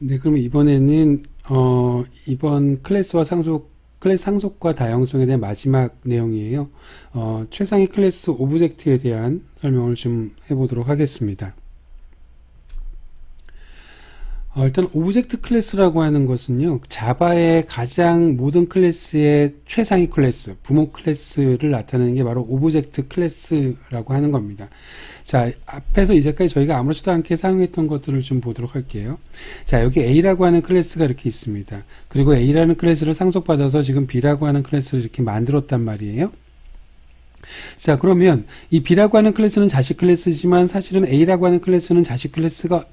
네, 그러면 이번에는 이번 클래스 상속과 다양성에 대한 마지막 내용이에요. 최상위 클래스 오브젝트에 대한 설명을 좀 해보도록 하겠습니다. 일단 오브젝트 클래스라고 하는 것은요, 자바의 가장 모든 클래스의 최상위 클래스, 부모 클래스를 나타내는 게 바로 오브젝트 클래스라고 하는 겁니다. 자, 앞에서 이제까지 저희가 아무렇지도 않게 사용했던 것들을 좀 보도록 할게요. 자, 여기 A라고 하는 클래스가 이렇게 있습니다. 그리고 A라는 클래스를 상속받아서 지금 B라고 하는 클래스를 이렇게 만들었단 말이에요. 자, 그러면 이 B라고 하는 클래스는 자식 클래스지만 사실은 A라고 하는 클래스는 자식 클래스가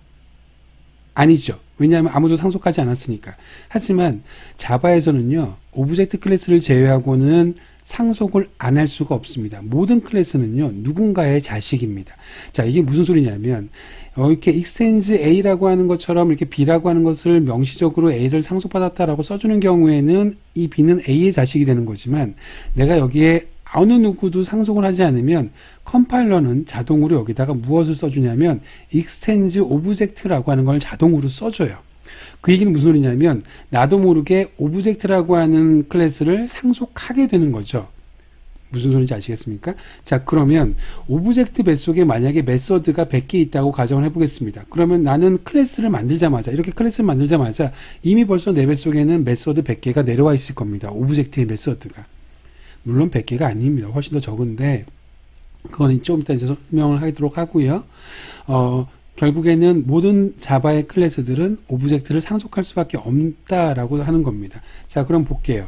아니죠. 왜냐하면 아무도 상속하지 않았으니까. 하지만 자바에서는요, 오브젝트 클래스를 제외하고는 상속을 안 할 수가 없습니다. 모든 클래스는요, 누군가의 자식입니다. 자, 이게 무슨 소리냐면, 이렇게 extends A라고 하는 것처럼 이렇게 B라고 하는 것을 명시적으로 A를 상속받았다라고 써주는 경우에는 이 B는 A의 자식이 되는 거지만, 내가 여기에 어느 누구도 상속을 하지 않으면 컴파일러는 자동으로 여기다가 무엇을 써주냐면 extends object라고 하는 걸 자동으로 써줘요. 그 얘기는 무슨 소리냐면 나도 모르게 오브젝트라고 하는 클래스를 상속하게 되는 거죠. 무슨 소리인지 아시겠습니까? 자, 그러면 오브젝트 뱃속에 만약에 메서드가 100개 있다고 가정을 해보겠습니다. 그러면 나는 클래스를 만들자마자 이렇게 클래스를 만들자마자 이미 벌써 내 뱃속에는 메서드 100개가 내려와 있을 겁니다. 오브젝트의 메서드가. 물론 100개가 아닙니다. 훨씬 더 적은데 그거는 좀 이따 이제 설명을 하도록 하고요. 결국에는 모든 자바의 클래스들은 오브젝트를 상속할 수밖에 없다라고 하는 겁니다. 자, 그럼 볼게요.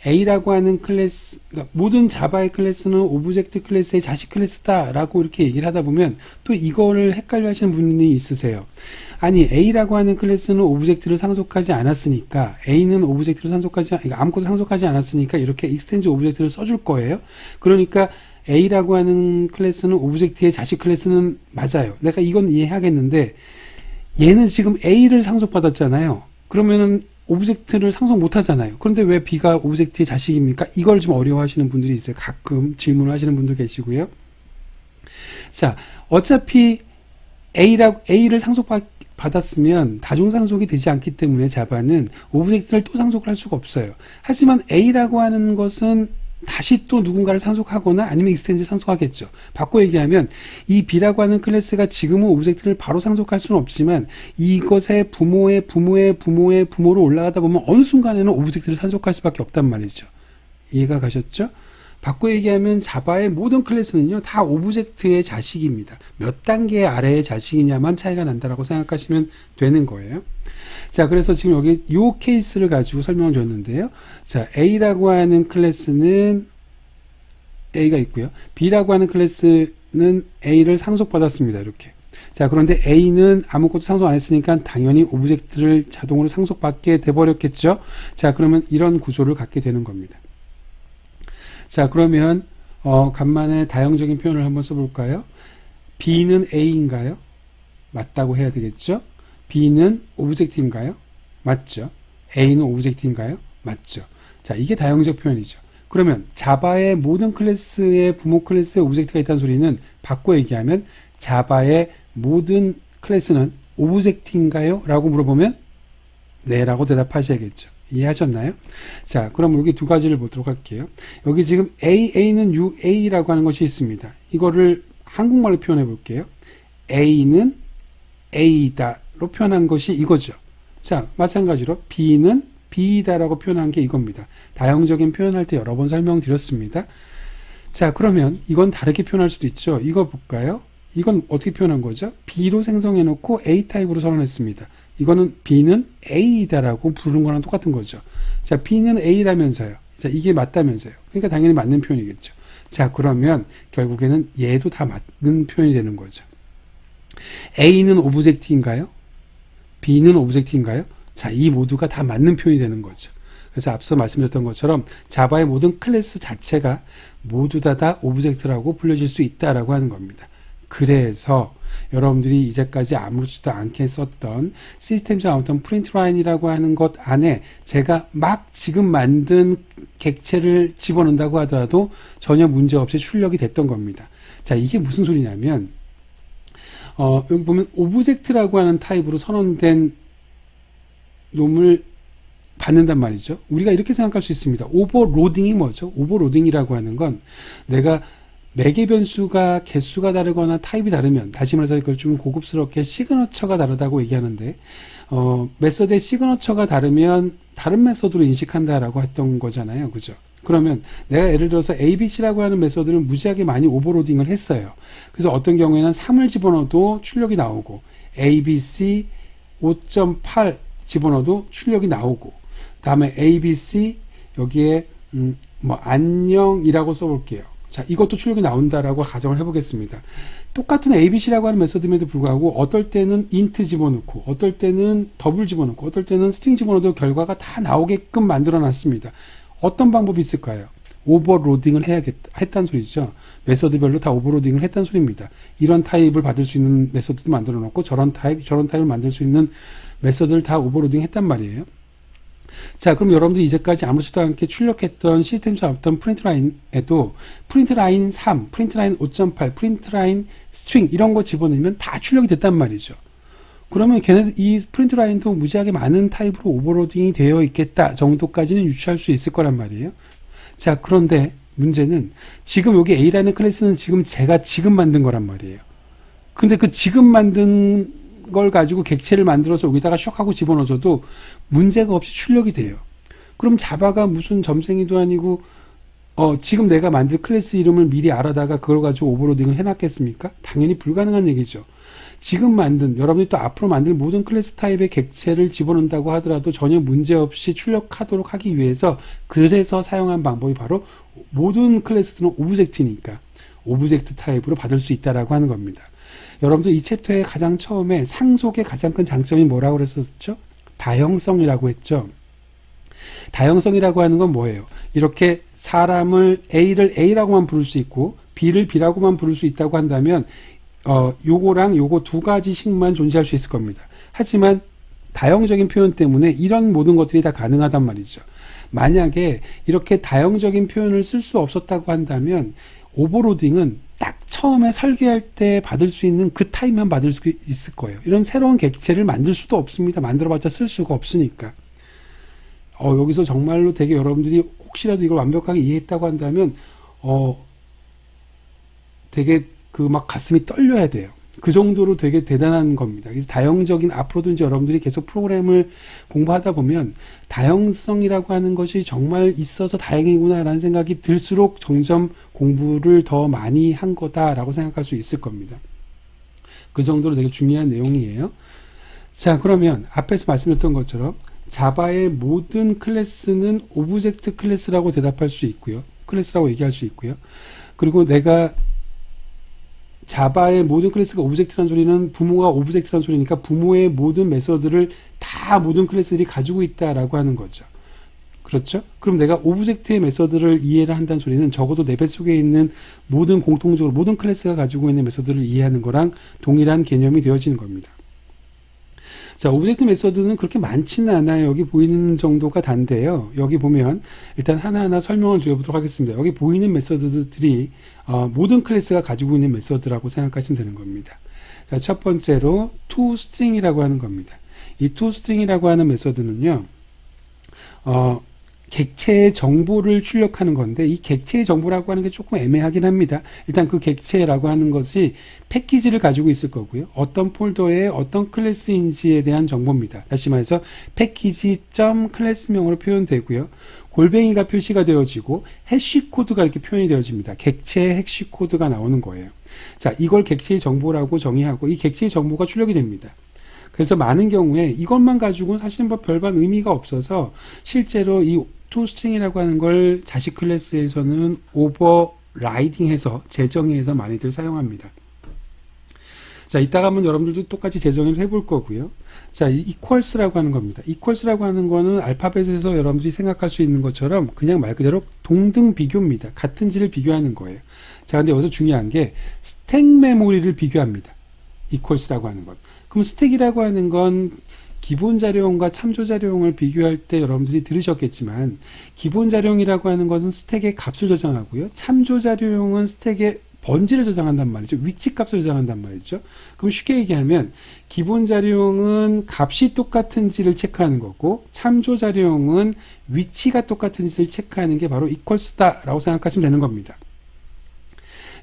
A라고 하는 클래스, 그러니까 모든 자바의 클래스는 오브젝트 클래스의 자식 클래스다라고 이렇게 얘기를 하다 보면 또 이거를 헷갈려 하시는 분이 있으세요. 아니, A라고 하는 클래스는 오브젝트를 상속하지 않았으니까, A는 오브젝트를 그러니까 아무것도 상속하지 않았으니까 이렇게 익스텐즈 오브젝트를 써줄 거예요. 그러니까 A라고 하는 클래스는 오브젝트의 자식 클래스는 맞아요. 내가 이건 이해하겠는데, 얘는 지금 A를 상속받았잖아요. 그러면은 오브젝트를 상속 못 하잖아요. 그런데 왜 B가 오브젝트의 자식입니까? 이걸 좀 어려워하시는 분들이 있어요. 가끔 질문을 하시는 분도 계시고요. 자, 어차피 A를 상속받았으면 다중상속이 되지 않기 때문에 자바는 오브젝트를 또 상속을 할 수가 없어요. 하지만 A라고 하는 것은 다시 또 누군가를 상속하거나 아니면 익스텐즈 상속하겠죠. 바꿔 얘기하면 이 B라고 하는 클래스가 지금은 오브젝트를 바로 상속할 수는 없지만 이것의 부모의 부모로 올라가다 보면 어느 순간에는 오브젝트를 상속할 수밖에 없단 말이죠. 이해가 가셨죠? 바꿔 얘기하면 자바의 모든 클래스는요 다 오브젝트의 자식입니다. 몇 단계 아래의 자식이냐만 차이가 난다라고 생각하시면 되는 거예요. 자, 그래서 지금 여기 요 케이스를 가지고 설명을 줬는데요. 자, A라고 하는 클래스는 A가 있고요. B라고 하는 클래스는 A를 상속받았습니다. 이렇게. 자, 그런데 A는 아무것도 상속 안 했으니까 당연히 오브젝트를 자동으로 상속받게 돼버렸겠죠. 자, 그러면 이런 구조를 갖게 되는 겁니다. 자, 그러면 간만에 다형적인 표현을 한번 써볼까요? B는 A인가요? 맞다고 해야 되겠죠? B는 오브젝트인가요? 맞죠. A는 오브젝트인가요? 맞죠. 자, 이게 다형적 표현이죠. 그러면 자바의 모든 클래스의 부모 클래스에 오브젝트가 있다는 소리는 바꿔 얘기하면 자바의 모든 클래스는 오브젝트인가요? 라고 물어보면 네 라고 대답하셔야겠죠. 이해하셨나요? 자, 그럼 여기 두 가지를 보도록 할게요. 여기 지금 A는 UA라고 하는 것이 있습니다. 이거를 한국말로 표현해 볼게요. A는 A다로 표현한 것이 이거죠. 자, 마찬가지로 B는 B다라고 표현한 게 이겁니다. 다형적인 표현할 때 여러 번 설명드렸습니다. 자, 그러면 이건 다르게 표현할 수도 있죠. 이거 볼까요? 이건 어떻게 표현한 거죠? B로 생성해 놓고 A 타입으로 선언했습니다. 이거는 B는 A다라고 부르는 거랑 똑같은 거죠. 자, B는 A라면서요. 자, 이게 맞다면서요. 그러니까 당연히 맞는 표현이겠죠. 자, 그러면 결국에는 얘도 다 맞는 표현이 되는 거죠. A는 오브젝트인가요? B는 오브젝트인가요? 자, 이 모두가 다 맞는 표현이 되는 거죠. 그래서 앞서 말씀드렸던 것처럼 자바의 모든 클래스 자체가 모두 다 오브젝트라고 불려질 수 있다라고 하는 겁니다. 그래서 여러분들이 이제까지 아무렇지도 않게 썼던 시스템즈 아웃컴 프린트 라인이라고 하는 것 안에 제가 막 지금 만든 객체를 집어넣는다고 하더라도 전혀 문제없이 출력이 됐던 겁니다. 자, 이게 무슨 소리냐면 여기 보면 오브젝트라고 하는 타입으로 선언된 놈을 받는단 말이죠. 우리가 이렇게 생각할 수 있습니다. 오버로딩이 뭐죠? 오버로딩이라고 하는 건 내가 매개 변수가 개수가 다르거나 타입이 다르면, 다시 말해서 이걸 좀 고급스럽게 시그너처가 다르다고 얘기하는데, 메서드의 시그너처가 다르면 다른 메서드로 인식한다라고 했던 거잖아요. 그죠? 그러면 내가 예를 들어서 ABC라고 하는 메서드를 무지하게 많이 오버로딩을 했어요. 그래서 어떤 경우에는 3을 집어넣어도 출력이 나오고, ABC 5.8 집어넣어도 출력이 나오고, 다음에 ABC 여기에 안녕이라고 써볼게요. 자, 이것도 출력이 나온다라고 가정을 해보겠습니다. 똑같은 ABC라고 하는 메서드임에도 불구하고 어떨 때는 int 집어넣고, 어떨 때는 더블 집어넣고, 어떨 때는 스트링 집어넣어도 결과가 다 나오게끔 만들어 놨습니다. 어떤 방법이 있을까요? 오버로딩을 했다는 소리죠. 메서드별로 다 오버로딩을 했다는 소리입니다. 이런 타입을 받을 수 있는 메서드도 만들어 놓고, 저런 타입을 만들 수 있는 메서드를 다 오버로딩 했단 말이에요. 자, 그럼 여러분들이 이제까지 아무렇지도 않게 출력했던 시스템에서 어떤 프린트라인에도 프린트라인 3, 프린트라인 5.8, 프린트라인 스트링 이런 거 집어넣으면 다 출력이 됐단 말이죠. 그러면 이 프린트라인도 무지하게 많은 타입으로 오버로딩이 되어 있겠다 정도까지는 유추할 수 있을 거란 말이에요. 자, 그런데 문제는 지금 여기 A라는 클래스는 제가 지금 만든 거란 말이에요. 근데 그 지금 만든 걸 가지고 객체를 만들어서 여기다가 슉 하고 집어넣어줘도 문제가 없이 출력이 돼요. 그럼 자바가 무슨 점생이도 아니고 지금 내가 만들 클래스 이름을 미리 알아다가 그걸 가지고 오버로딩을 해놨겠습니까? 당연히 불가능한 얘기죠. 지금 여러분이 또 앞으로 만들 모든 클래스 타입의 객체를 집어넣는다고 하더라도 전혀 문제없이 출력하도록 하기 위해서 그래서 사용한 방법이 바로 모든 클래스들은 오브젝트니까 오브젝트 타입으로 받을 수 있다라고 하는 겁니다. 여러분들 이 챕터의 가장 처음에 상속의 가장 큰 장점이 뭐라고 그랬었죠? 다형성이라고 했죠. 다형성이라고 하는 건 뭐예요? 이렇게 사람을 A를 A라고만 부를 수 있고 B를 B라고만 부를 수 있다고 한다면 요거랑 요거 두 가지씩만 존재할 수 있을 겁니다. 하지만 다형적인 표현 때문에 이런 모든 것들이 다 가능하단 말이죠. 만약에 이렇게 다형적인 표현을 쓸 수 없었다고 한다면 오버로딩은 딱 처음에 설계할 때 받을 수 있는 그 타입만 받을 수 있을 거예요. 이런 새로운 객체를 만들 수도 없습니다. 만들어봤자 쓸 수가 없으니까. 여기서 정말로 되게 여러분들이 혹시라도 이걸 완벽하게 이해했다고 한다면 되게 막 가슴이 떨려야 돼요. 그 정도로 되게 대단한 겁니다. 그래서 다형적인 앞으로도 이제 여러분들이 계속 프로그램을 공부하다 보면 다형성이라고 하는 것이 정말 있어서 다행이구나라는 생각이 들수록 점점 공부를 더 많이 한 거다라고 생각할 수 있을 겁니다. 그 정도로 되게 중요한 내용이에요. 자, 그러면 앞에서 말씀드렸던 것처럼 자바의 모든 클래스는 오브젝트 클래스라고 대답할 수 있고요. 클래스라고 얘기할 수 있고요. 그리고 내가 자바의 모든 클래스가 오브젝트라는 소리는 부모가 오브젝트라는 소리니까 부모의 모든 메서드를 다 모든 클래스들이 가지고 있다라고 하는 거죠. 그렇죠? 그럼 내가 오브젝트의 메서드를 이해를 한다는 소리는 적어도 내 뱃속에 있는 공통적으로 모든 클래스가 가지고 있는 메서드를 이해하는 거랑 동일한 개념이 되어지는 겁니다. 자, 오브젝트 메서드는 그렇게 많지는 않아요. 여기 보이는 정도가 단데요. 여기 보면 일단 하나하나 설명을 드려보도록 하겠습니다. 여기 보이는 메서드들이 모든 클래스가 가지고 있는 메서드라고 생각하시면 되는 겁니다. 자, 첫 번째로 toString이라고 하는 겁니다. 이 toString이라고 하는 메서드는요. 객체의 정보를 출력하는 건데 이 객체의 정보라고 하는 게 조금 애매하긴 합니다. 일단 그 객체라고 하는 것이 패키지를 가지고 있을 거고요. 어떤 폴더에 어떤 클래스인지에 대한 정보입니다. 다시 말해서 패키지.클래스명으로 표현되고요. 골뱅이가 표시가 되어지고 해시코드가 이렇게 표현이 되어집니다. 객체의 해시코드가 나오는 거예요. 자, 이걸 객체의 정보라고 정의하고 이 객체의 정보가 출력이 됩니다. 그래서 많은 경우에 이것만 가지고는 사실 별반 의미가 없어서 실제로 이 toString이라고 하는 걸 자식 클래스에서는 오버라이딩해서 재정의해서 많이들 사용합니다. 자, 이따가 한번 여러분들도 똑같이 재정의를 해볼 거고요. 자, 이 equals라고 하는 겁니다. equals라고 하는 거는 알파벳에서 여러분들이 생각할 수 있는 것처럼 그냥 말 그대로 동등 비교입니다. 같은지를 비교하는 거예요. 자, 근데 여기서 중요한 게 스택 메모리를 비교합니다. equals라고 하는 것. 그럼 스택이라고 하는 건 기본 자료용과 참조 자료용을 비교할 때 여러분들이 들으셨겠지만 기본 자료용이라고 하는 것은 스택의 값을 저장하고요. 참조 자료용은 스택의 번지를 저장한단 말이죠. 위치 값을 저장한단 말이죠. 그럼 쉽게 얘기하면 기본 자료형은 값이 똑같은지를 체크하는 거고 참조 자료형은 위치가 똑같은지를 체크하는 게 바로 equals다 라고 생각하시면 되는 겁니다.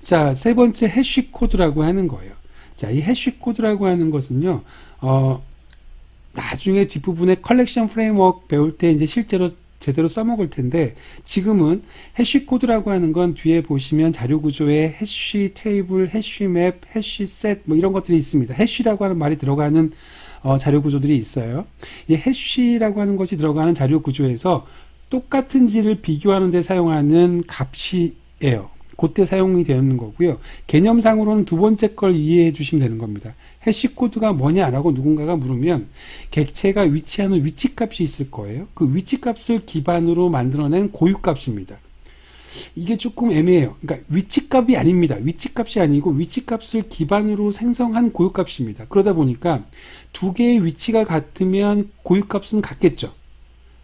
자, 세 번째 해시 코드라고 하는 거예요. 자, 이 해시 코드라고 하는 것은요, 나중에 뒷부분에 컬렉션 프레임워크 배울 때 이제 실제로 제대로 써먹을 텐데, 지금은 해시 코드라고 하는 건 뒤에 보시면 자료 구조에 해시 테이블, 해시 맵, 해시 셋 뭐 이런 것들이 있습니다. 해시라고 하는 말이 들어가는 자료 구조들이 있어요. 이 해시라고 하는 것이 들어가는 자료 구조에서 똑같은지를 비교하는 데 사용하는 값이에요. 그때 사용이 되는 거고요. 개념상으로는 두 번째 걸 이해해 주시면 되는 겁니다. 해시 코드가 뭐냐라고 누군가가 물으면 객체가 위치하는 위치값이 있을 거예요. 그 위치값을 기반으로 만들어낸 고유값입니다. 이게 조금 애매해요. 그러니까 위치값이 아닙니다. 위치값이 아니고 위치값을 기반으로 생성한 고유값입니다. 그러다 보니까 두 개의 위치가 같으면 고유값은 같겠죠.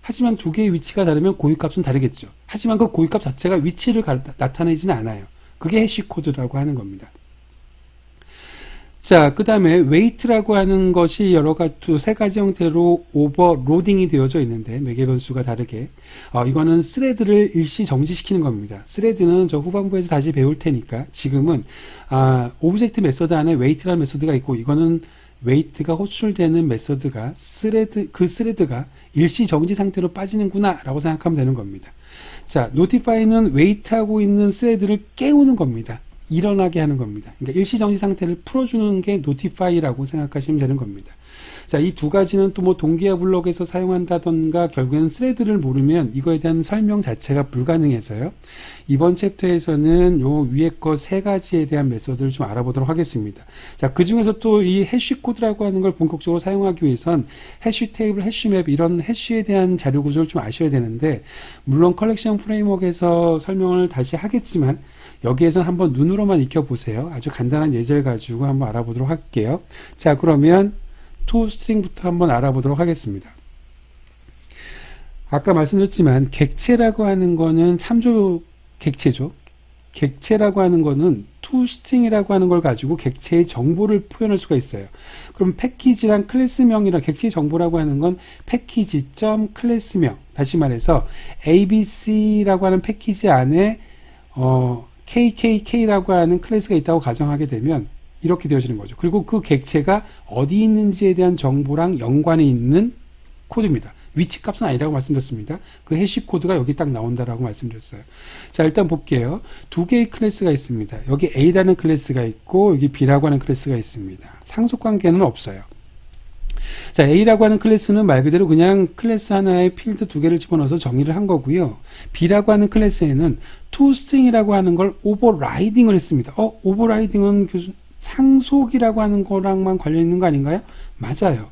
하지만 두 개의 위치가 다르면 고유값은 다르겠죠. 하지만 그 고유값 자체가 위치를 나타내지는 않아요. 그게 해시 코드라고 하는 겁니다. 자, 그 다음에 weight라고 하는 것이 여러 가지, 세 가지 형태로 오버로딩이 되어져 있는데, 매개 변수가 다르게. 이거는 스레드를 일시 정지시키는 겁니다. 스레드는 저 후반부에서 다시 배울 테니까, 지금은, 오브젝트 메서드 안에 weight라는 메서드가 있고, 이거는 웨이트가 호출되는 메서드가 그 스레드가 일시 정지 상태로 빠지는구나 라고 생각하면 되는 겁니다. 자, notify는 웨이트하고 있는 스레드를 깨우는 겁니다. 일어나게 하는 겁니다. 그러니까 일시 정지 상태를 풀어주는 게 notify라고 생각하시면 되는 겁니다. 자, 이 두 가지는 또 뭐 동기화 블록에서 사용한다던가 결국에는 스레드를 모르면 이거에 대한 설명 자체가 불가능해서요. 이번 챕터에서는 요 위에 거 세 가지에 대한 메서드를 좀 알아보도록 하겠습니다. 자, 그 중에서 또 이 해시 코드라고 하는 걸 본격적으로 사용하기 위해선 해시 테이블, 해시 맵 이런 해시에 대한 자료 구조를 좀 아셔야 되는데, 물론 컬렉션 프레임워크에서 설명을 다시 하겠지만 여기에서는 한번 눈으로만 익혀보세요. 아주 간단한 예제를 가지고 한번 알아보도록 할게요. 자, 그러면 toString부터 한번 알아보도록 하겠습니다. 아까 말씀드렸지만 객체라고 하는 거는 참조 객체죠. 객체라고 하는 거는 toString이라고 하는 걸 가지고 객체의 정보를 표현할 수가 있어요. 그럼 패키지랑 클래스명이랑 객체의 정보라고 하는 건 패키지.클래스명, 다시 말해서 abc라고 하는 패키지 안에 KKK라고 하는 클래스가 있다고 가정하게 되면 이렇게 되어지는 거죠. 그리고 그 객체가 어디 있는지에 대한 정보랑 연관이 있는 코드입니다. 위치 값은 아니라고 말씀드렸습니다. 그 해시 코드가 여기 딱 나온다라고 말씀드렸어요. 자, 일단 볼게요. 두 개의 클래스가 있습니다. 여기 A라는 클래스가 있고 여기 B라고 하는 클래스가 있습니다. 상속 관계는 없어요. 자, A라고 하는 클래스는 말 그대로 그냥 클래스 하나에 필드 두 개를 집어넣어서 정의를 한 거고요. B라고 하는 클래스에는 toString이라고 하는 걸 오버라이딩을 했습니다. 오버라이딩은 상속이라고 하는 거랑만 관련 있는 거 아닌가요? 맞아요.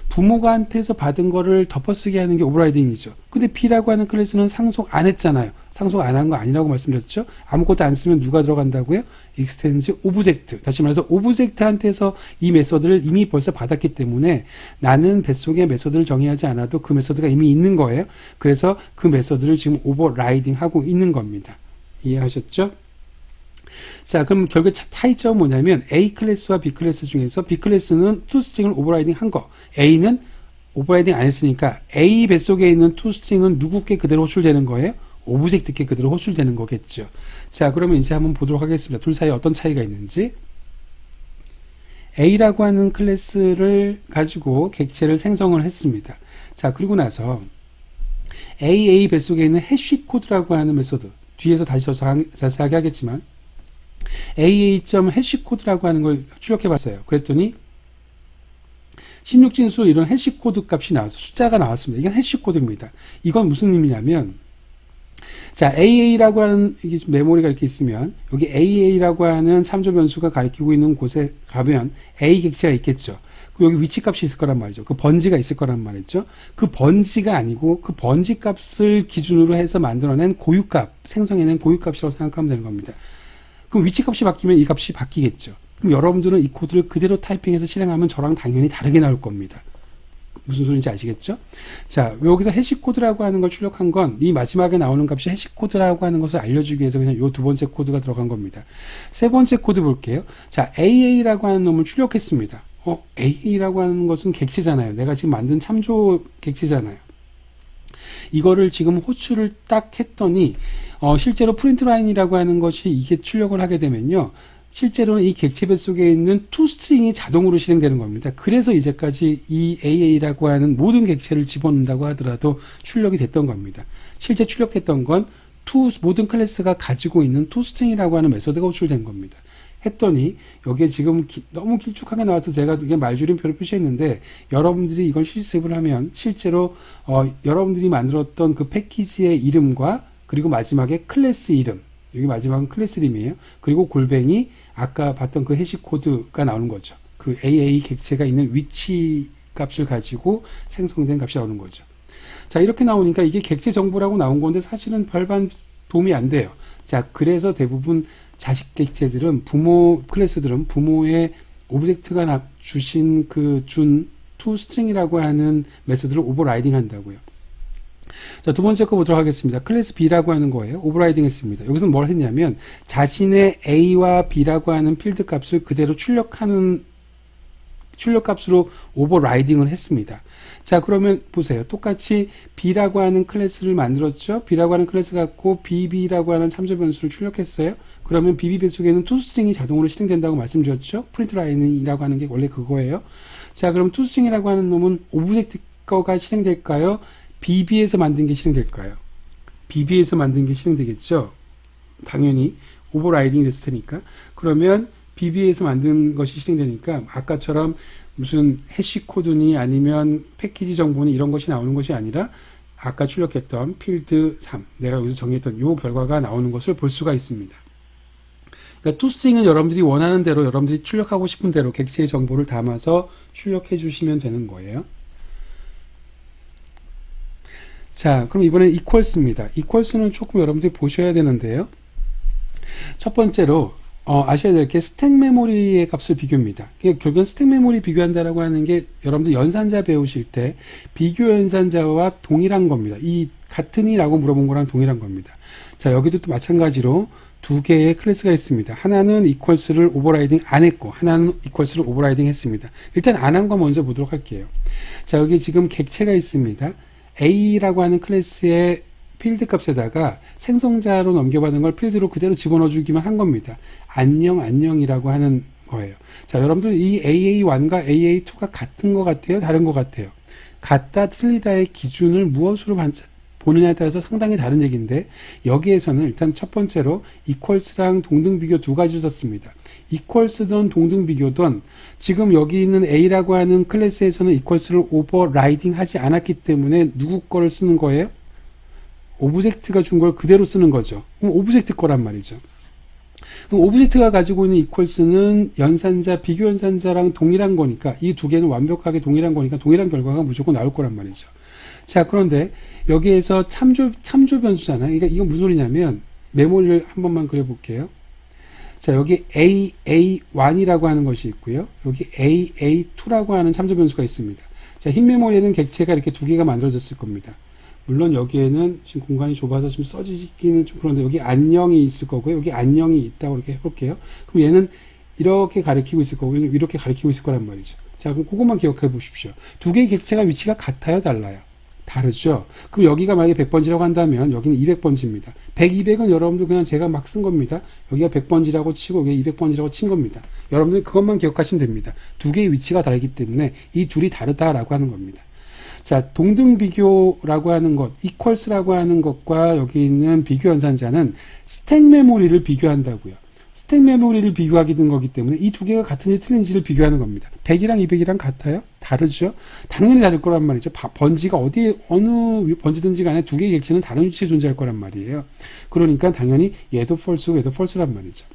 부모가 한테서 받은 거를 덮어쓰게 하는 게 오버라이딩이죠. 근데 B라고 하는 클래스는 상속 안 했잖아요. 상속 안 한 거 아니라고 말씀드렸죠. 아무것도 안 쓰면 누가 들어간다고요? extends 오브젝트. 다시 말해서 오브젝트한테서 이 메서드를 이미 벌써 받았기 때문에 나는 뱃속에 메서드를 정의하지 않아도 그 메서드가 이미 있는 거예요. 그래서 그 메서드를 지금 오버라이딩 하고 있는 겁니다. 이해하셨죠? 자, 그럼 결국 차이점은 뭐냐면 A 클래스와 B 클래스 중에서 B 클래스는 toString을 오버라이딩 한 거, A는 오버라이딩 안 했으니까 A 뱃속에 있는 toString은 누구께 그대로 호출되는 거예요? 오브젝트께 그대로 호출되는 거겠죠. 자, 그러면 이제 한번 보도록 하겠습니다. 둘 사이에 어떤 차이가 있는지. A라고 하는 클래스를 가지고 객체를 생성을 했습니다. 자, 그리고 나서 AA 뱃속에 있는 해시 코드라고 하는 메소드, 뒤에서 다시 자세하게 하겠지만 aa.해시코드라고 하는 걸 출력해 봤어요. 그랬더니 16진수 이런 해시코드 값이 나와서 숫자가 나왔습니다. 이건 해시코드입니다. 이건 무슨 의미냐면, 자, AA라고 하는 이게 메모리가 이렇게 있으면 여기 AA라고 하는 참조 변수가 가리키고 있는 곳에 가면 A 객체가 있겠죠. 그리고 여기 위치 값이 있을 거란 말이죠. 그 번지가 있을 거란 말이죠. 그 번지가 아니고 그 번지 값을 기준으로 해서 만들어낸 고유값, 생성해낸 고유값이라고 생각하면 되는 겁니다. 그럼 위치 값이 바뀌면 이 값이 바뀌겠죠. 그럼 여러분들은 이 코드를 그대로 타이핑해서 실행하면 저랑 당연히 다르게 나올 겁니다. 무슨 소리인지 아시겠죠? 자, 여기서 해시코드라고 하는 걸 출력한 건 이 마지막에 나오는 값이 해시코드라고 하는 것을 알려주기 위해서 그냥 요 두 번째 코드가 들어간 겁니다. 세 번째 코드 볼게요. 자, AA라고 하는 놈을 출력했습니다. AA라고 하는 것은 객체잖아요. 내가 지금 만든 참조 객체잖아요. 이거를 지금 호출을 딱 했더니 실제로 프린트라인이라고 하는 것이 이게 출력을 하게 되면요. 실제로는 이 객체배 속에 있는 toString이 자동으로 실행되는 겁니다. 그래서 이제까지 이 AA라고 하는 모든 객체를 집어넣는다고 하더라도 출력이 됐던 겁니다. 실제 출력했던 건 모든 클래스가 가지고 있는 toString이라고 하는 메서드가 호출된 겁니다. 했더니 여기에 지금 너무 길쭉하게 나와서 제가 이게 말줄임표를 표시했는데 여러분들이 이걸 실습을 하면 실제로 여러분들이 만들었던 그 패키지의 이름과 그리고 마지막에 클래스 이름, 여기 마지막은 클래스 이름이에요. 그리고 골뱅이 아까 봤던 그 해시코드가 나오는 거죠. 그 AA 객체가 있는 위치 값을 가지고 생성된 값이 나오는 거죠. 자, 이렇게 나오니까 이게 객체 정보라고 나온 건데 사실은 별반 도움이 안 돼요. 자, 그래서 대부분 자식 객체들은 클래스들은 부모의 오브젝트가 주신 준 toString이라고 하는 메서드를 오버라이딩 한다고요. 자, 두 번째 거 보도록 하겠습니다. 클래스 B라고 하는 거예요. 오버라이딩 했습니다. 여기서 뭘 했냐면 자신의 A와 B라고 하는 필드 값을 그대로 출력 값으로 오버라이딩을 했습니다. 자, 그러면 보세요. 똑같이 B라고 하는 클래스를 만들었죠. B라고 하는 클래스 갖고 BB라고 하는 참조 변수를 출력했어요. 그러면 BB 배속에는 toString이 자동으로 실행된다고 말씀드렸죠. 프린트라인이라고 하는 게 원래 그거예요. 자, 그럼 toString이라고 하는 놈은 오브젝트 거가 실행될까요? BB에서 만든 게 실행될까요? BB에서 만든 게 실행되겠죠. 당연히 오버라이딩이 됐을 테니까. 그러면 BB에서 만든 것이 실행되니까 아까처럼 무슨 해시코드니 아니면 패키지 정보니 이런 것이 나오는 것이 아니라 아까 출력했던 필드 3, 내가 여기서 정의했던 요 결과가 나오는 것을 볼 수가 있습니다. 그러니까 toString은 여러분들이 원하는 대로 여러분들이 출력하고 싶은 대로 객체의 정보를 담아서 출력해 주시면 되는 거예요. 자, 그럼 이번엔 equals입니다. equals는 조금 여러분들이 보셔야 되는데요. 첫 번째로 아셔야 될 게 스택 메모리의 값을 비교입니다. 결국은 스택 메모리 비교한다라고 하는 게 여러분들 연산자 배우실 때 비교 연산자와 동일한 겁니다. 이 같으니라고 물어본 거랑 동일한 겁니다. 자, 여기도 또 마찬가지로 두 개의 클래스가 있습니다. 하나는 equals를 오버라이딩 안 했고 하나는 equals를 오버라이딩 했습니다. 일단 안 한 거 먼저 보도록 할게요. 자, 여기 지금 객체가 있습니다. A라고 하는 클래스의 필드 값에다가 생성자로 넘겨받은 걸 필드로 그대로 집어넣어 주기만 한 겁니다. 안녕이라고 하는 거예요. 자, 여러분들 이 AA1과 AA2가 같은 것 같아요? 다른 것 같아요? 같다, 틀리다의 기준을 무엇으로 보느냐에 따라서 상당히 다른 얘기인데 여기에서는 일단 첫 번째로 equals랑 동등 비교 두 가지를 썼습니다. equals든 동등 비교든 지금 여기 있는 A라고 하는 클래스에서는 equals를 오버라이딩 하지 않았기 때문에 누구 거를 쓰는 거예요? 오브젝트가 준 걸 그대로 쓰는 거죠. 그럼 오브젝트 거란 말이죠. 그럼 오브젝트가 가지고 있는 equals는 연산자, 비교 연산자랑 동일한 거니까 이 두 개는 완벽하게 동일한 거니까 동일한 결과가 무조건 나올 거란 말이죠. 자, 그런데 여기에서 참조 변수잖아요. 그러니까 이건 무슨 소리냐면 메모리를 한 번만 그려볼게요. 자, 여기 AA1이라고 하는 것이 있고요. 여기 AA2라고 하는 참조 변수가 있습니다. 자, 흰 메모리에는 객체가 이렇게 두 개가 만들어졌을 겁니다. 물론 여기에는 지금 공간이 좁아서 지금 써지기는 좀 그런데 여기 안녕이 있을 거고요. 여기 안녕이 있다고 이렇게 해볼게요. 그럼 얘는 이렇게 가리키고 있을 거고 이렇게 가리키고 있을 거란 말이죠. 자, 그럼 그것만 기억해 보십시오. 두 개의 객체가 위치가 같아요, 달라요? 다르죠? 그럼 여기가 만약에 100번지라고 한다면 여기는 200번지입니다. 100, 200은 여러분들 그냥 제가 막 쓴 겁니다. 여기가 100번지라고 치고 여기가 200번지라고 친 겁니다. 여러분들 그것만 기억하시면 됩니다. 두 개의 위치가 다르기 때문에 이 둘이 다르다라고 하는 겁니다. 자, 동등 비교라고 하는 것, equals라고 하는 것과 여기 있는 비교 연산자는 스택 메모리를 비교한다고요. 스택 메모리를 비교하게 된 거기 때문에 이 두 개가 같은지 틀린지를 비교하는 겁니다. 100이랑 200이랑 같아요? 다르죠? 당연히 다를 거란 말이죠. 번지가 어느 번지든지 간에 두 개의 객체는 다른 위치에 존재할 거란 말이에요. 그러니까 당연히 얘도 false고 얘도 false란 말이죠.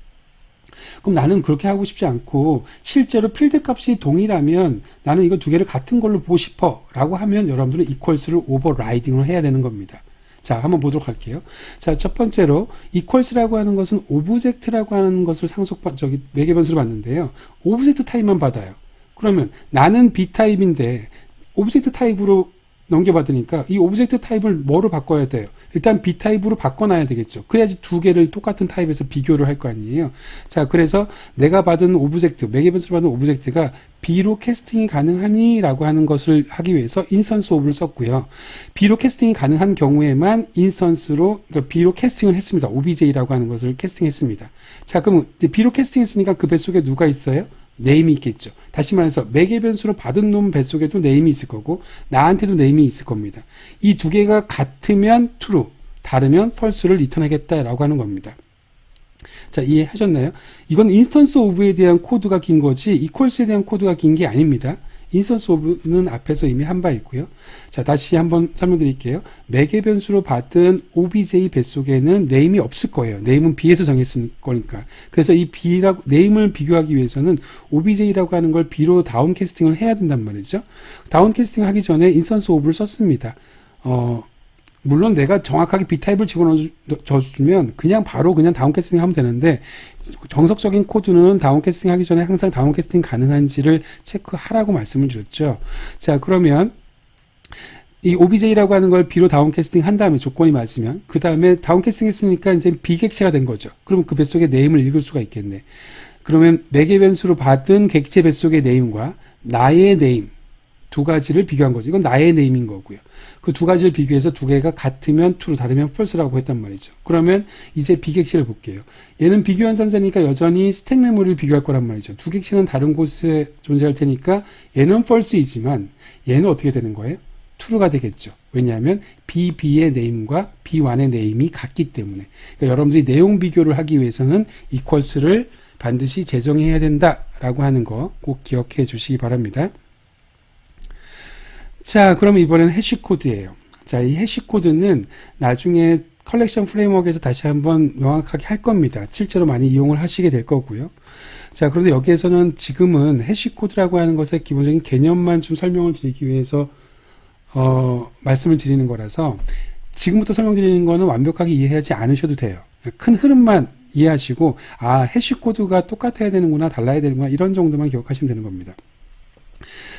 그럼 나는 그렇게 하고 싶지 않고 실제로 필드 값이 동일하면 나는 이거 두 개를 같은 걸로 보고 싶어 라고 하면 여러분들은 equals를 오버라이딩을 해야 되는 겁니다. 자, 한번 보도록 할게요. 자, 첫 번째로 equals라고 하는 것은 오브젝트라고 하는 것을 매개 변수로 봤는데요. 오브젝트 타입만 받아요. 그러면 나는 B 타입인데 오브젝트 타입으로 넘겨받으니까 이 오브젝트 타입을 뭐로 바꿔야 돼요? 일단 B 타입으로 바꿔놔야 되겠죠. 그래야지 두 개를 똑같은 타입에서 비교를 할 거 아니에요. 자, 그래서 내가 받은 오브젝트, 매개 변수로 받은 오브젝트가 B로 캐스팅이 가능하니? 라고 하는 것을 하기 위해서 인스턴스 오브를 썼고요. B로 캐스팅이 가능한 경우에만 인스턴스로, 그러니까 B로 캐스팅을 했습니다. OBJ라고 하는 것을 캐스팅했습니다. 자, 그럼 B로 캐스팅했으니까 그 뱃속에 누가 있어요? 네임이 있겠죠. 다시 말해서 매개 변수로 받은 놈 뱃속에도 네임이 있을 거고 나한테도 네임이 있을 겁니다. 이 두 개가 같으면 true, 다르면 false를 리턴하겠다라고 하는 겁니다. 자, 이해하셨나요? 이건 인스턴스 오브에 대한 코드가 긴 거지 equals에 대한 코드가 긴 게 아닙니다. 인스턴스 오브는 앞에서 이미 한 바 있고요. 자, 다시 한번 설명드릴게요. 매개 변수로 받은 obj 뱃속에는 네임이 없을 거예요. 네임은 B에서 정했을 거니까. 그래서 이 B라고, 네임을 비교하기 위해서는 obj라고 하는 걸 B로 다운 캐스팅을 해야 된단 말이죠. 다운 캐스팅 하기 전에 인스턴스 오브를 썼습니다. 물론 내가 정확하게 B타입을 집어넣어주면 그냥 바로 그냥 다운 캐스팅 하면 되는데 정석적인 코드는 다운 캐스팅 하기 전에 항상 다운 캐스팅 가능한지를 체크하라고 말씀을 드렸죠. 자, 그러면 이 OBJ라고 하는 걸 B로 다운 캐스팅 한 다음에 조건이 맞으면 그 다음에 다운 캐스팅 했으니까 이제 비객체가 된 거죠. 그럼 그 뱃속의 네임을 읽을 수가 있겠네. 그러면 매개 변수로 받은 객체 뱃속의 네임과 나의 네임 두 가지를 비교한 거죠. 이건 나의 네임인 거고요. 그 두 가지를 비교해서 두 개가 같으면 true, 다르면 false라고 했단 말이죠. 그러면 이제 비객체를 볼게요. 얘는 비교 연산자니까 여전히 스택 메모리를 비교할 거란 말이죠. 두 객체는 다른 곳에 존재할 테니까 얘는 false이지만 얘는 어떻게 되는 거예요? true가 되겠죠. 왜냐하면 BB의 name과 B1의 name이 같기 때문에. 그러니까 여러분들이 내용 비교를 하기 위해서는 equals를 반드시 재정해야 된다라고 하는 거 꼭 기억해 주시기 바랍니다. 자, 그럼 이번엔 해시코드예요. 자, 이 해시코드는 나중에 컬렉션 프레임워크에서 다시 한번 명확하게 할 겁니다. 실제로 많이 이용을 하시게 될 거고요. 자, 그런데 여기에서는 지금은 해시코드라고 하는 것의 기본적인 개념만 좀 설명을 드리기 위해서 말씀을 드리는 거라서 지금부터 설명드리는 거는 완벽하게 이해하지 않으셔도 돼요. 큰 흐름만 이해하시고 해시코드가 똑같아야 되는구나, 달라야 되는구나, 이런 정도만 기억하시면 되는 겁니다.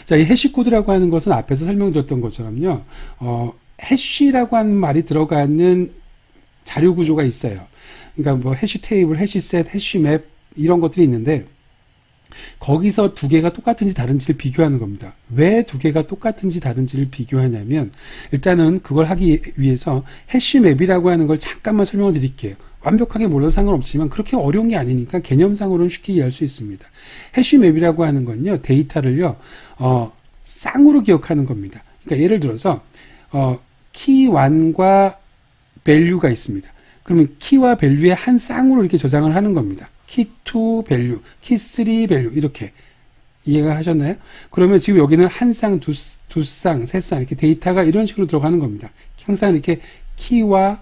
자, 이 해시코드라고 하는 것은 앞에서 설명드렸던 것처럼요, 해시라고 하는 말이 들어가는 자료 구조가 있어요. 그러니까 뭐 해시 테이블, 해시 셋, 해시 맵 이런 것들이 있는데 거기서 두 개가 똑같은지 다른지를 비교하는 겁니다. 왜 두 개가 똑같은지 다른지를 비교하냐면 일단은 그걸 하기 위해서 해시맵이라고 하는 걸 잠깐만 설명을 드릴게요. 완벽하게 몰라도 상관없지만 그렇게 어려운 게 아니니까 개념상으로는 쉽게 이해할 수 있습니다. 해시맵이라고 하는 건요, 데이터를요 쌍으로 기억하는 겁니다. 그러니까 예를 들어서 key1과 value가 있습니다. 그러면 key와 value의 한 쌍으로 이렇게 저장을 하는 겁니다. key2 value, key3 value 이렇게 이해가 하셨나요? 그러면 지금 여기는 한 쌍, 두 쌍, 세 쌍 이렇게 데이터가 이런 식으로 들어가는 겁니다. 항상 이렇게 key와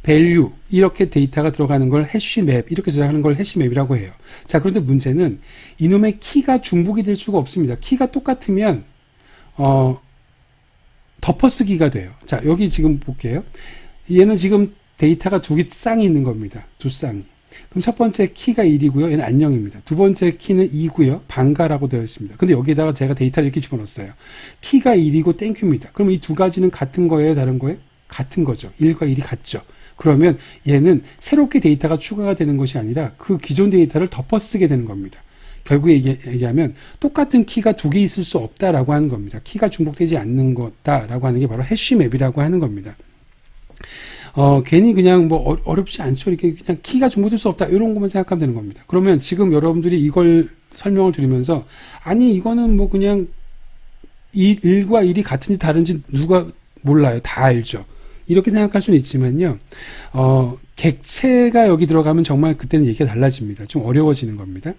value 이렇게 데이터가 들어가는 걸 해시맵 이렇게 저장하는 걸 해시맵이라고 해요. 자, 그런데 문제는 이놈의 키가 중복이 될 수가 없습니다. 키가 똑같으면 덮어쓰기가 돼요. 자, 여기 지금 볼게요. 얘는 지금 데이터가 두 개 쌍이 있는 겁니다. 두 쌍이. 그럼 첫 번째 키가 1이고요. 얘는 안녕입니다. 두 번째 키는 2고요. 반가라고 되어 있습니다. 근데 여기에다가 제가 데이터를 이렇게 집어넣었어요. 키가 1이고 땡큐입니다. 그럼 이 두 가지는 같은 거예요? 다른 거예요? 같은 거죠. 1과 1이 같죠. 그러면 얘는 새롭게 데이터가 추가가 되는 것이 아니라 그 기존 데이터를 덮어쓰게 되는 겁니다. 결국에 얘기하면 똑같은 키가 두 개 있을 수 없다라고 하는 겁니다. 키가 중복되지 않는 거다라고 하는 게 바로 해시맵이라고 하는 겁니다. 괜히 그냥 뭐 어렵지 않죠. 이렇게 그냥 키가 중복될 수 없다 이런 것만 생각하면 되는 겁니다. 그러면 지금 여러분들이 이걸 설명을 드리면서 아니 이거는 뭐 그냥 1과 1이 같은지 다른지 누가 몰라요. 다 알죠. 이렇게 생각할 수는 있지만요. 객체가 여기 들어가면 정말 그때는 얘기가 달라집니다. 좀 어려워지는 겁니다.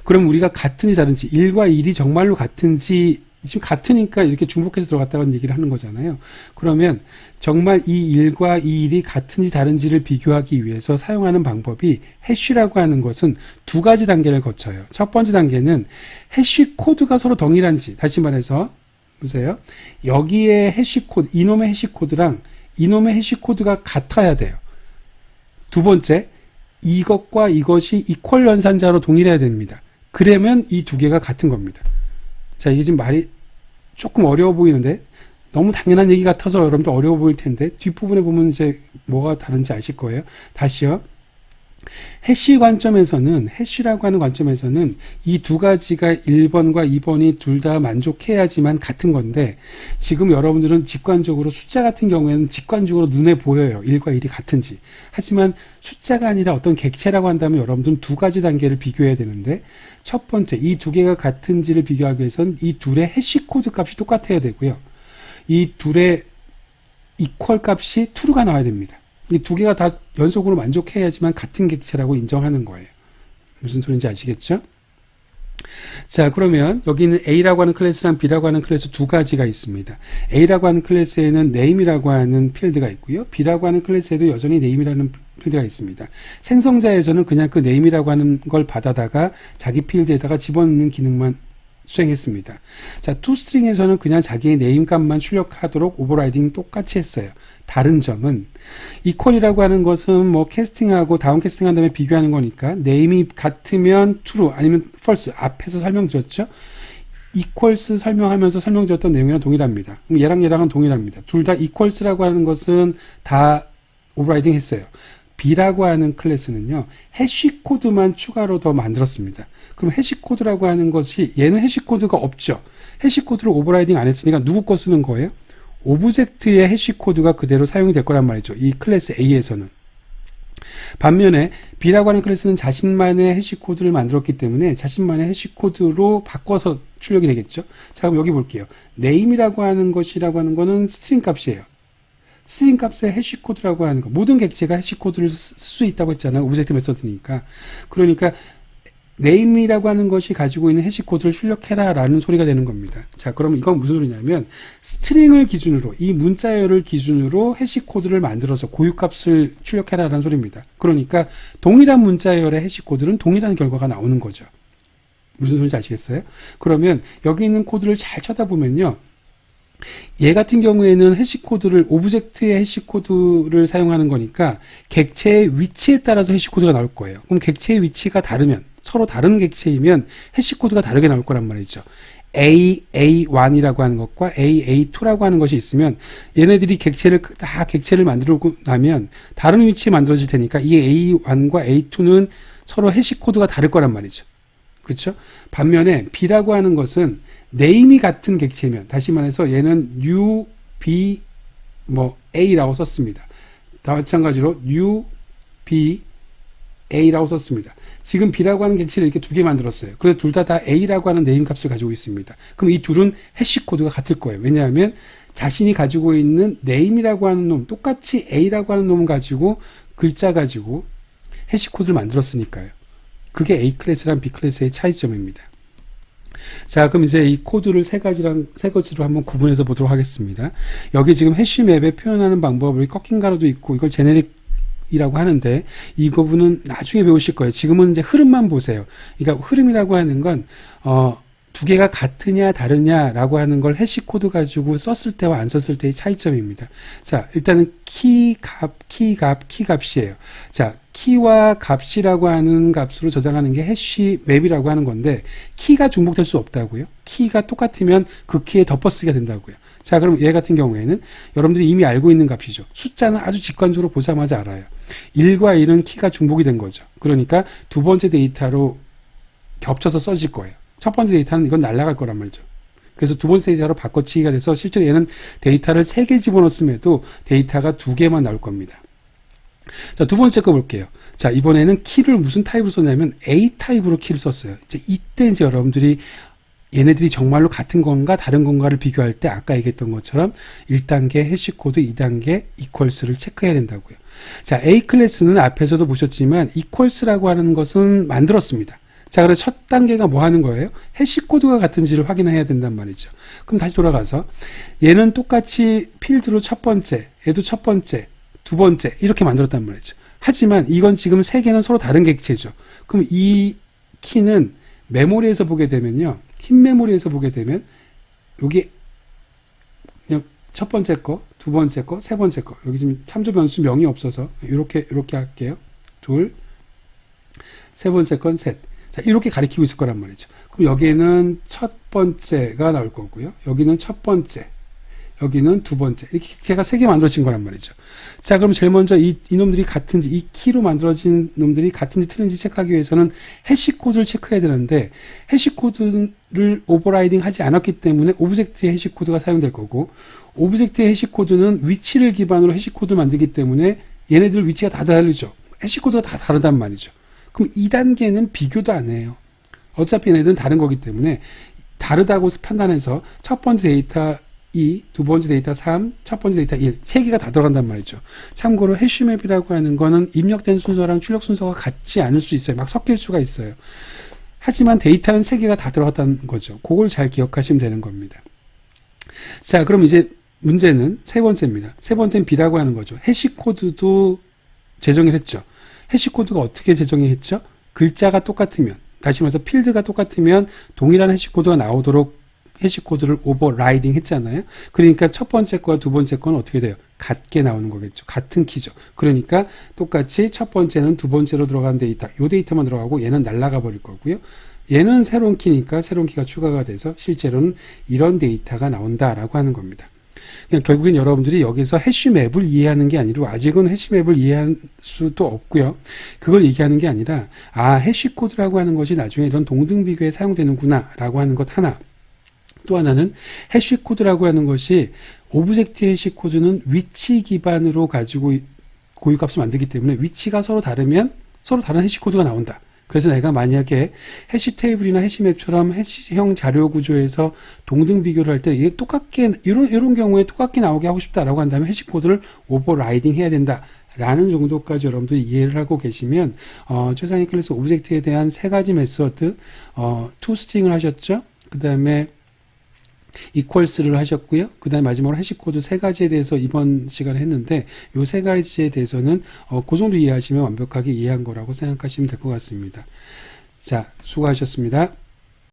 그럼 우리가 같은지 다른지 1과 1이 정말로 같은지 지금 같으니까 이렇게 중복해서 들어갔다는 얘기를 하는 거잖아요. 그러면 정말 이 1과 이 1이 같은지 다른지를 비교하기 위해서 사용하는 방법이 해시라고 하는 것은 두 가지 단계를 거쳐요. 첫 번째 단계는 해시 코드가 서로 동일한지, 다시 말해서 보세요. 여기에 해시코드, 이놈의 해시코드랑 이놈의 해시코드가 같아야 돼요. 두 번째, 이것과 이것이 이퀄 연산자로 동일해야 됩니다. 그러면 이 두 개가 같은 겁니다. 자, 이게 지금 말이 조금 어려워 보이는데 너무 당연한 얘기 같아서 여러분들 어려워 보일 텐데 뒷부분에 보면 이제 뭐가 다른지 아실 거예요. 다시요. 해시라고 하는 관점에서는 이 두 가지가 1번과 2번이 둘 다 만족해야지만 같은 건데, 지금 여러분들은 직관적으로 숫자 같은 경우에는 직관적으로 눈에 보여요. 1과 1이 같은지. 하지만 숫자가 아니라 어떤 객체라고 한다면 여러분들은 두 가지 단계를 비교해야 되는데, 첫 번째, 이 두 개가 같은지를 비교하기 위해서는 이 둘의 해시코드 값이 똑같아야 되고요. 이 둘의 이퀄 값이 true가 나와야 됩니다. 이 두 개가 다 연속으로 만족해야지만 같은 객체라고 인정하는 거예요. 무슨 소리인지 아시겠죠? 자, 그러면 여기는 A라고 하는 클래스랑 B라고 하는 클래스 두 가지가 있습니다. A라고 하는 클래스에는 name이라고 하는 필드가 있고요. B라고 하는 클래스에도 여전히 name이라는 필드가 있습니다. 생성자에서는 그냥 그 name이라고 하는 걸 받아다가 자기 필드에다가 집어넣는 기능만 수행했습니다. 자, toString에서는 그냥 자기의 name 값만 출력하도록 오버라이딩 똑같이 했어요. 다른 점은 equal이라고 하는 것은 뭐 캐스팅하고 다운 캐스팅한 다음에 비교하는 거니까 name이 같으면 true 아니면 false 앞에서 설명드렸죠. equals 설명하면서 설명드렸던 내용이랑 동일합니다. 얘랑 얘랑은 동일합니다. 둘 다 equals라고 하는 것은 다 오버라이딩 했어요. B라고 하는 클래스는요, 해시코드만 추가로 더 만들었습니다. 그럼 해시코드라고 하는 것이, 얘는 해시코드가 없죠. 해시코드를 오버라이딩 안 했으니까 누구 거 쓰는 거예요? 오브젝트의 해시코드가 그대로 사용이 될 거란 말이죠. 이 클래스 A에서는. 반면에 B라고 하는 클래스는 자신만의 해시코드를 만들었기 때문에 자신만의 해시코드로 바꿔서 출력이 되겠죠. 자, 그럼 여기 볼게요. name이라고 하는 것이라고 하는 거는 스트링 값이에요. 스트링 값의 해시코드라고 하는 거. 모든 객체가 해시코드를 쓸 수 있다고 했잖아요. 오브젝트 메서드니까. 그러니까 name이라고 하는 것이 가지고 있는 해시코드를 출력해라 라는 소리가 되는 겁니다. 자, 그럼 이건 무슨 소리냐면 스트링을 기준으로, 이 문자열을 기준으로 해시코드를 만들어서 고유값을 출력해라 라는 소리입니다. 그러니까 동일한 문자열의 해시코드는 동일한 결과가 나오는 거죠. 무슨 소리인지 아시겠어요? 그러면 여기 있는 코드를 잘 쳐다보면요, 얘 같은 경우에는 해시코드를, 오브젝트의 해시코드를 사용하는 거니까 객체의 위치에 따라서 해시코드가 나올 거예요. 그럼 객체의 위치가 다르면, 서로 다른 객체이면 해시코드가 다르게 나올 거란 말이죠. AA1이라고 하는 것과 AA2라고 하는 것이 있으면 얘네들이 객체를 만들고 나면 다른 위치에 만들어질 테니까 이 A1과 A2는 서로 해시코드가 다를 거란 말이죠. 그렇죠? 반면에 B라고 하는 것은 name이 같은 객체면, 다시 말해서 얘는 U, B, A라고 썼습니다. 다 마찬가지로 U, B, A라고 썼습니다. 지금 B라고 하는 객체를 이렇게 두 개 만들었어요. 그런데 둘 다 A라고 하는 네임 값을 가지고 있습니다. 그럼 이 둘은 해시코드가 같을 거예요. 왜냐하면 자신이 가지고 있는 name이라고 하는 놈, 똑같이 A라고 하는 놈을 가지고 글자 가지고 해시코드를 만들었으니까요. 그게 A 클래스랑 B 클래스의 차이점입니다. 자, 그럼 이제 이 코드를 세 가지로 한번 구분해서 보도록 하겠습니다. 여기 지금 해시맵에 표현하는 방법을 꺾인 가로도 있고, 이걸 제네릭이라고 하는데, 이 부분은 나중에 배우실 거예요. 지금은 이제 흐름만 보세요. 그러니까 흐름이라고 하는 건, 두 개가 같으냐 다르냐라고 하는 걸 해시코드 가지고 썼을 때와 안 썼을 때의 차이점입니다. 자, 일단은 키값이에요. 자, 키와 값이라고 하는 값으로 저장하는 게 해시맵이라고 하는 건데, 키가 중복될 수 없다고요. 키가 똑같으면 그 키에 덮어쓰기가 된다고요. 자, 그럼 얘 같은 경우에는 여러분들이 이미 알고 있는 값이죠. 숫자는 아주 직관적으로 보자마자 알아요. 1과 1은 키가 중복이 된 거죠. 그러니까 두 번째 데이터로 겹쳐서 써질 거예요. 첫 번째 데이터는 이건 날아갈 거란 말이죠. 그래서 두 번째 데이터로 바꿔치기가 돼서 실제로 얘는 데이터를 3개 집어넣었음에도 데이터가 2개만 나올 겁니다. 자, 두 번째 거 볼게요. 자, 이번에는 키를 무슨 타입으로 썼냐면 A 타입으로 키를 썼어요. 이때 여러분들이 얘네들이 정말로 같은 건가 다른 건가를 비교할 때 아까 얘기했던 것처럼 1단계 해시코드, 2단계 equals를 체크해야 된다고요. 자, A 클래스는 앞에서도 보셨지만 equals라고 하는 것은 만들었습니다. 자, 그럼 첫 단계가 뭐 하는 거예요? 해시코드가 같은지를 확인해야 된단 말이죠. 그럼 다시 돌아가서 얘는 똑같이 필드로 첫 번째, 얘도 첫 번째, 두 번째 이렇게 만들었단 말이죠. 하지만 이건 지금 세 개는 서로 다른 객체죠. 그럼 이 키는 메모리에서 보게 되면요, 흰 메모리에서 보게 되면 여기 그냥 첫 번째 거, 두 번째 거, 세 번째 거, 여기 지금 참조 변수 명이 없어서 이렇게 할게요. 둘, 세 번째 건 셋. 자, 이렇게 가리키고 있을 거란 말이죠. 그럼 여기에는 첫 번째가 나올 거고요. 여기는 첫 번째, 여기는 두 번째. 이렇게 제가 세 개 만들어진 거란 말이죠. 자, 그럼 제일 먼저 이놈들이 같은지, 이 키로 만들어진 놈들이 같은지 틀린지 체크하기 위해서는 해시코드를 체크해야 되는데, 해시코드를 오버라이딩 하지 않았기 때문에 오브젝트의 해시코드가 사용될 거고, 오브젝트의 해시코드는 위치를 기반으로 해시코드를 만들기 때문에 얘네들 위치가 다 다르죠. 해시코드가 다 다르단 말이죠. 그럼 2단계는 비교도 안 해요. 어차피 얘네들은 다른 거기 때문에 다르다고 판단해서 첫 번째 데이터 2, 두 번째 데이터 3, 첫 번째 데이터 1, 세 개가 다 들어간단 말이죠. 참고로 해시맵이라고 하는 거는 입력된 순서랑 출력 순서가 같지 않을 수 있어요. 막 섞일 수가 있어요. 하지만 데이터는 세 개가 다 들어갔다는 거죠. 그걸 잘 기억하시면 되는 겁니다. 자, 그럼 이제 문제는 세 번째입니다. 세 번째는 B라고 하는 거죠. 해시코드도 제정을 했죠. 해시코드가 어떻게 제정이 했죠? 글자가 똑같으면, 다시 말해서 필드가 똑같으면 동일한 해시코드가 나오도록 해시코드를 오버라이딩 했잖아요. 그러니까 첫 번째 거와 두 번째 거는 어떻게 돼요? 같게 나오는 거겠죠. 같은 키죠. 그러니까 똑같이 첫 번째는 두 번째로 들어간 데이터, 요 데이터만 들어가고 얘는 날아가 버릴 거고요. 얘는 새로운 키니까 새로운 키가 추가가 돼서 실제로는 이런 데이터가 나온다라고 하는 겁니다. 그냥 결국엔 여러분들이 여기서 해시맵을 이해하는 게 아니고, 아직은 해시맵을 이해할 수도 없고요. 그걸 얘기하는 게 아니라, 아, 해시코드라고 하는 것이 나중에 이런 동등비교에 사용되는구나 라고 하는 것 하나. 또 하나는 해시코드라고 하는 것이, 오브젝트 해시코드는 위치 기반으로 가지고 고유값을 만들기 때문에 위치가 서로 다르면 서로 다른 해시코드가 나온다. 그래서 내가 만약에 해시 테이블이나 해시맵처럼 해시형 자료 구조에서 동등 비교를 할 때 이게 똑같게, 이런 경우에 똑같게 나오게 하고 싶다라고 한다면 해시코드를 오버라이딩 해야 된다. 라는 정도까지 여러분들이 이해를 하고 계시면, 최상위 클래스 오브젝트에 대한 세 가지 메소드, toString을 하셨죠? 그 다음에 equals를 하셨고요. 그 다음에 마지막으로 해시코드 세 가지에 대해서 이번 시간에 했는데, 요 세 가지에 대해서는 그 정도 이해하시면 완벽하게 이해한 거라고 생각하시면 될 것 같습니다. 자, 수고하셨습니다.